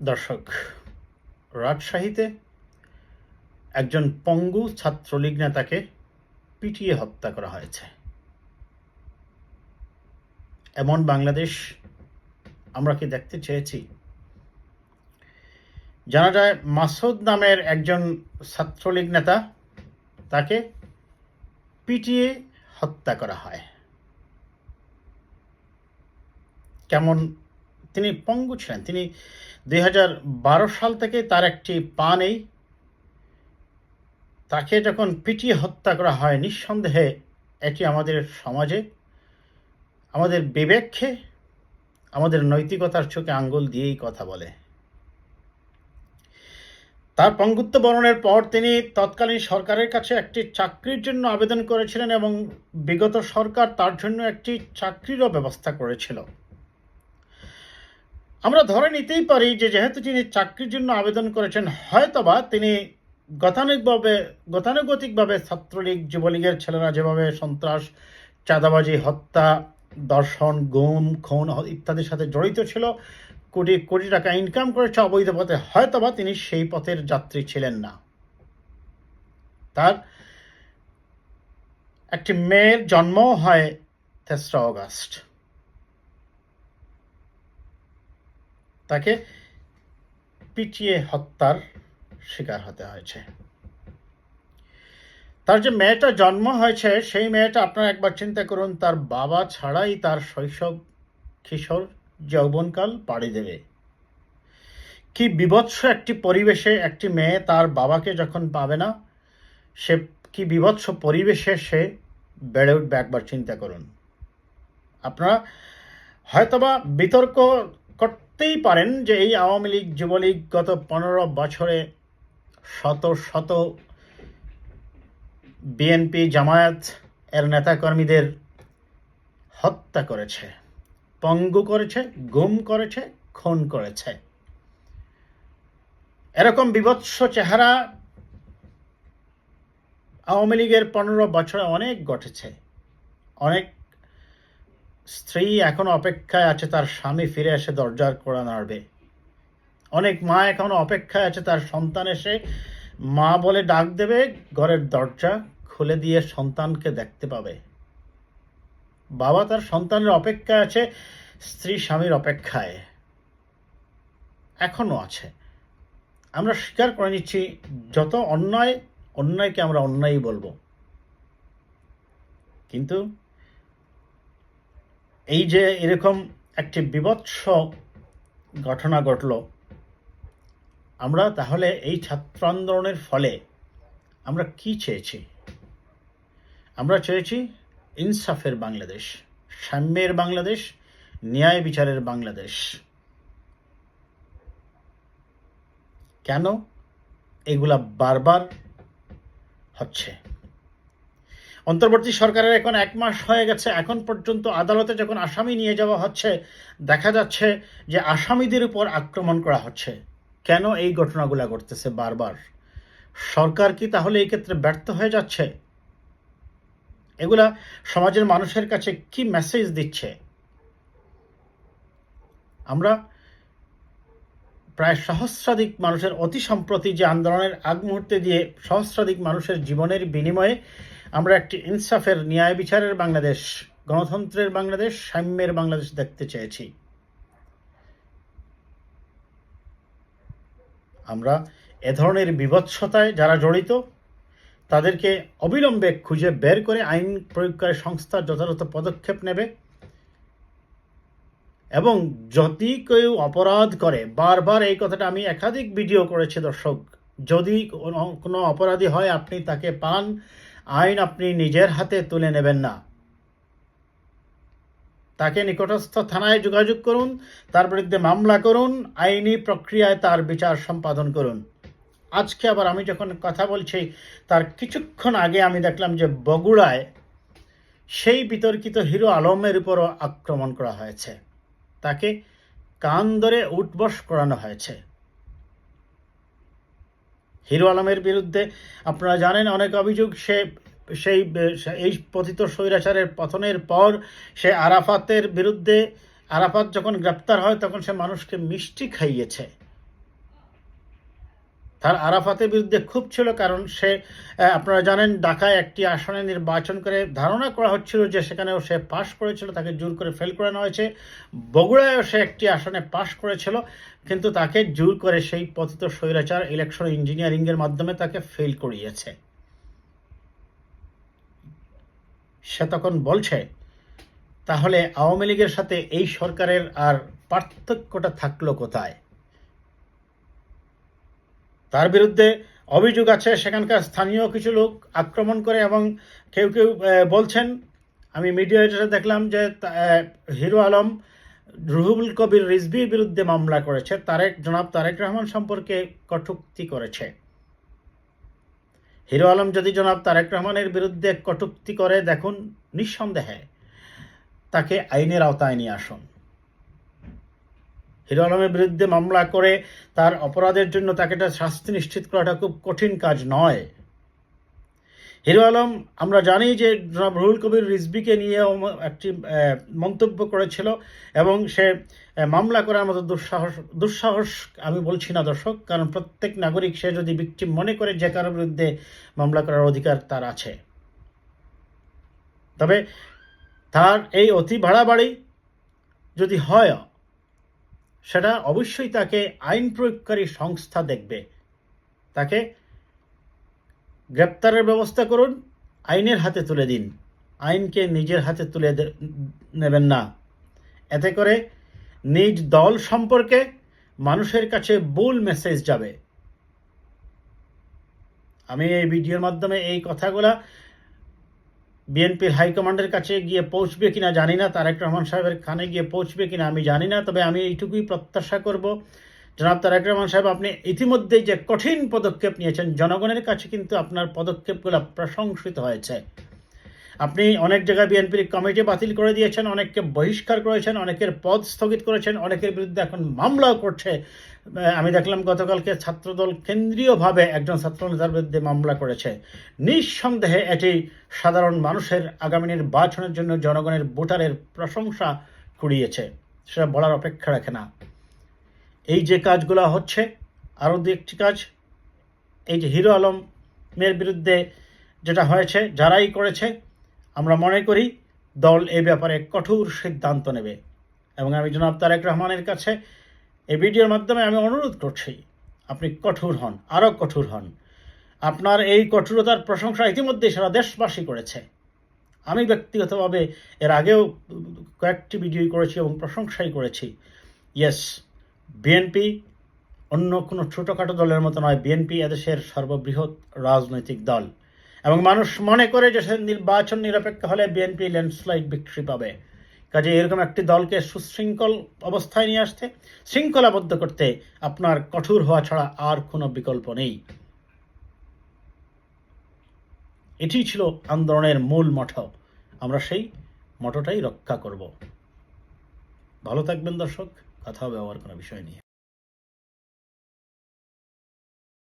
দর্শক, রাজশাহীতে একজন পঙ্গু ছাত্রলীগ নেতাকে পিটিয়ে হত্যা করা হয়েছে। এমন বাংলাদেশ আমরা কি দেখতে চেয়েছি? জানা যায় মাসুদ নামের একজন ছাত্রলীগ নেতা, তাকে পিটিয়ে হত্যা করা হয়। কেমন তিনি পঙ্গু ছিলেন। তিনি 2012 সাল থেকে তার একটি পা নেই। তাকে যখন পিটিয়ে হত্যা করা হয়, নিঃসন্দেহে এটি আমাদের সমাজে, আমাদের বিবেককে, আমাদের নৈতিকতার চোখে আঙ্গুল দিয়েই কথা বলে। তার পঙ্গুত্ব বরণের পর তিনি তৎকালীন সরকারের কাছে একটি চাকরির জন্য আবেদন করেছিলেন এবং বিগত সরকার তার জন্য একটি চাকরিরও ব্যবস্থা করেছিল। আমরা ধরে নিতেই পারি যে যেহেতু তিনি চাকরির জন্য আবেদন করেছেন, হয়তোবা তিনি গতানুগতিকভাবে ছাত্রলীগ, যুবলীগের ছেলেরা যেভাবে সন্ত্রাস, চাঁদাবাজি, হত্যা, দর্শন, গুম, খুন ইত্যাদির সাথে জড়িত ছিল, কোটি কোটি টাকা ইনকাম করেছে অবৈধ পথে, হয়তোবা তিনি সেই পথের যাত্রী ছিলেন না। তার একটি মেয়ের জন্ম হয় 3রা অগাস্ট। তাকে পিটিয়ে হত্যার শিকার হতে হয়েছে। তার যে মেয়েটা জন্ম হয়েছে, সেই মেয়েটা আপনারা একবার চিন্তা করুন, তার বাবা ছাড়াই তার শৈশব, কিশোর, যৌবনকাল পাড়ি দেবে। কি বিভৎস একটি পরিবেশে একটি মেয়ে তার বাবাকে যখন পাবে না, সে কি বিভৎস পরিবেশে সে বেড়ে উঠবে একবার চিন্তা করুন। আপনারা হয়তোবা বিতর্ক করতেই পারেন যে এই আওয়ামী লীগ, যুবলীগ গত 15 বছরে শত শত বিএনপি, জামায়াত এর নেতাকর্মীদের হত্যা করেছে, পঙ্গু করেছে, গুম করেছে, খুন করেছে। এরকম বিভৎস চেহারা আওয়ামী লীগের 15 বছরে অনেক ঘটেছে। অনেক স্ত্রী এখনো অপেক্ষায় আছে তার স্বামী ফিরে এসে দরজার কড়া নাড়বে। অনেক মা এখনো অপেক্ষায় আছে তার সন্তান এসে মা বলে ডাক দেবে, ঘরের দরজা খুলে দিয়ে সন্তানকে দেখতে পাবে। বাবা তার সন্তানের অপেক্ষায় আছে, স্ত্রী স্বামীর অপেক্ষায় এখনো আছে। আমরা স্বীকার করে নিচ্ছি, যত অন্যায়কে আমরা অন্যায়ই বলবো, কিন্তু এই যে এরকম একটি বিভৎস ঘটনা ঘটল, আমরা তাহলে এই ছাত্র আন্দোলনের ফলে আমরা কি চেয়েছি? আমরা চেয়েছি ইনসাফের বাংলাদেশ, সাম্যের বাংলাদেশ, ন্যায় বিচারের বাংলাদেশ। কেন এগুলা বারবার হচ্ছে? অন্তর্বর্তী সরকারের এখন 1 মাস হয়ে গেছে, এখন পর্যন্ত আদালতে যখন আসামি নিয়ে যাওয়া হচ্ছে, দেখা যাচ্ছে যে আসামিদের উপর আক্রমণ করা হচ্ছে। কেন এই ঘটনাগুলো ঘটতেছে বারবার? সরকার কি তাহলে এই ক্ষেত্রে ব্যর্থ হয়ে যাচ্ছে? এগুলা সমাজের মানুষের কাছে কি মেসেজ দিচ্ছে? আমরা প্রায় সহস্রাধিক মানুষের, অতি সম্প্রতি যে আন্দোলনের আগ মুহূর্তে দিয়ে সহস্রাধিক মানুষের জীবনের বিনিময়ে আমরা একটি ইনসাফের, ন্যায় বিচারের বাংলাদেশ, গণতন্ত্রের বাংলাদেশ, সাম্যের বাংলাদেশ দেখতে চেয়েছি। আমরা এ ধরনের বিভৎসতায় যারা জড়িত তাদেরকে অবিলম্বে খুঁজে বের করে আইন প্রয়োগকারী সংস্থা যথাযথ পদক্ষেপ নেবে এবং যদি কেউ অপরাধ করে, বারবার এই কথাটা আমি একাধিক ভিডিও করেছি দর্শক, যদি কোনো অপরাধী হয় আপনি তাকে পান, আইন আপনি নিজের হাতে তুলে নেবেন না। তাকে নিকটস্থ থানায় যোগাযোগ করুন, তার বিরুদ্ধে মামলা করুন, আইনি প্রক্রিয়ায় তার বিচার সম্পাদন করুন। আজকে আবার আমি যখন কথা বলছি, তার কিছুক্ষণ আগে আমি দেখলাম যে বগুড়ায় সেই বিতর্কিত হিরো আলমের উপরও আক্রমণ করা হয়েছে, তাকে কান ধরে উঠবস করানো হয়েছে। হিরো আলমের বিরুদ্ধে আপনারা জানেন অনেক অভিযোগ। এই পতিত স্বৈরাচারের পতনের পর সে আরাফাতের বিরুদ্ধে, আরাফাত যখন গ্রেপ্তার হয় তখন সে মানুষকে মিষ্টি খাইয়েছে, তার আরাফাতের বিরুদ্ধে ক্ষোভ ছিল, কারণ সে আপনারা জানেন ঢাকায় একটি আসনে নির্বাচন করে ধারণা করা হচ্ছিল যে সেখানেও সে পাশ করেছিল, তাকে জোর করে ফেল করানো হয়েছে। বগুড়ায়ও সে একটি আসনে পাশ করেছিল, কিন্তু তাকে জোর করে সেই পতিত স্বৈরাচার ইলেকশন ইঞ্জিনিয়ারিংয়ের মাধ্যমে তাকে ফেল করিয়েছে। সে তখন বলছে, তাহলে আওয়ামী লীগের সাথে এই সরকারের আর পার্থক্যটা থাকলো কোথায়? তার বিরুদ্ধে অভিযোগ আছে সেখানকার স্থানীয় কিছু লোক আক্রমণ করে, এবং কেউ কেউ বলছেন, আমি মিডিয়ায় দেখলাম যে হিরো আলম রুহুল কবির রিজভির বিরুদ্ধে মামলা করেছে, জনাব তারেক রহমান সম্পর্কে কটূক্তি করেছে। হিরো আলম যদি জনাব তারেক রহমানের বিরুদ্ধে কটূক্তি করে, দেখুন নিঃসন্দেহে তাকে আইনের আওতায় নিয়ে আসুন। হিরো আলমের বিরুদ্ধে মামলা করে তার অপরাধের জন্য তাকে একটা শাস্তি নিশ্চিত করাটা খুব কঠিন কাজ নয়। হিরো আলম, আমরা জানি যে জনাব রুহুল কবির রিজভিকে নিয়ে একটি মন্তব্য করেছিল, এবং সে মামলা করার মতো দুঃসাহস আমি বলছি না দর্শক, কারণ প্রত্যেক নাগরিক সে যদি ভিকটিম মনে করে যে কারোর বিরুদ্ধে মামলা করার অধিকার তার আছে। তবে তার এই অতি বাড়াবাড়ি যদি হয়, সেটা অবশ্যই তাকে আইন প্রয়োগকারী সংস্থা দেখবে। তাকে গ্রেপ্তারের ব্যবস্থা করুন, আইনের হাতে তুলে দিন, আইনকে নিজের হাতে তুলে নেবেন না। এতে করে নিজ দল সম্পর্কে মানুষের কাছে ভুল মেসেজ যাবে। আমি এই ভিডিওর মাধ্যমে এই কথাগুলা বিএনপির হাইকমান্ডের কাছে গিয়ে পৌঁছবে কিনা জানি না, তারেক রহমান সাহেবের কানে গিয়ে পৌঁছবে কিনা আমি জানি না, তবে আমি এইটুকুই প্রত্যাশা করব, জনাব তারেক রহমান সাহেব, আপনি ইতিমধ্যেই যে কঠিন পদক্ষেপ নিয়েছেন, জনগণের কাছে কিন্তু আপনার পদক্ষেপগুলো প্রশংসিত হয়েছে। আপনি অনেক জায়গায় বিএনপির কমিটি বাতিল করে দিয়েছেন, অনেককে বহিষ্কার করেছেন, অনেকের পদ স্থগিত করেছেন, অনেকের বিরুদ্ধে এখন মামলাও করছে। আমি দেখলাম গতকালকে ছাত্রদল কেন্দ্রীয়ভাবে একজন ছাত্রনেতার বিরুদ্ধে মামলা করেছে। নিঃসন্দেহে এটি সাধারণ মানুষের আগামী নির্বাচনের জন্য জনগণের ভোটারের প্রশংসা কুড়িয়েছে, সেটা বলার অপেক্ষা রাখে না। এই যে কাজগুলো হচ্ছে, আরও দু একটি কাজ, এই যে হিরো আলমের বিরুদ্ধে যেটা হয়েছে, যারাই করেছে, আমরা মনে করি দল এ ব্যাপারে কঠোর সিদ্ধান্ত নেবে। এবং আমি জনাব তারেক রহমানের কাছে এই ভিডিওর মাধ্যমে আমি অনুরোধ করছি, আপনি কঠোর হন, আরও কঠোর হন। আপনার এই কঠোরতার প্রশংসা ইতিমধ্যেই সারা দেশবাসী করেছে। আমি ব্যক্তিগতভাবে এর আগেও কয়েকটি ভিডিও করেছি এবং প্রশংসাই করেছি। ইয়েস, বিএনপি অন্য কোনো ছোটোখাটো দলের মতো নয়, বিএনপি এদেশের সর্ববৃহৎ রাজনৈতিক দল, এবং মানুষ মনে করে যে সে নির্বাচন নিরপেক্ষ হলে বিএনপি ল্যান্ডস্লাইড বিক্রি পাবে। কাজে এরকম একটি দলকে সুশৃঙ্খল অবস্থায় নিয়ে আসতে, শৃঙ্খলাবদ্ধ করতে আপনার কঠোর হওয়া ছাড়া আর কোনো বিকল্প নেই। এটি ছিল আন্দোলনের মূল মটো, আমরা সেই মটোটাই রক্ষা করব। ভালো থাকবেন দর্শক, কথা হবে আবার কোনো বিষয় নিয়ে।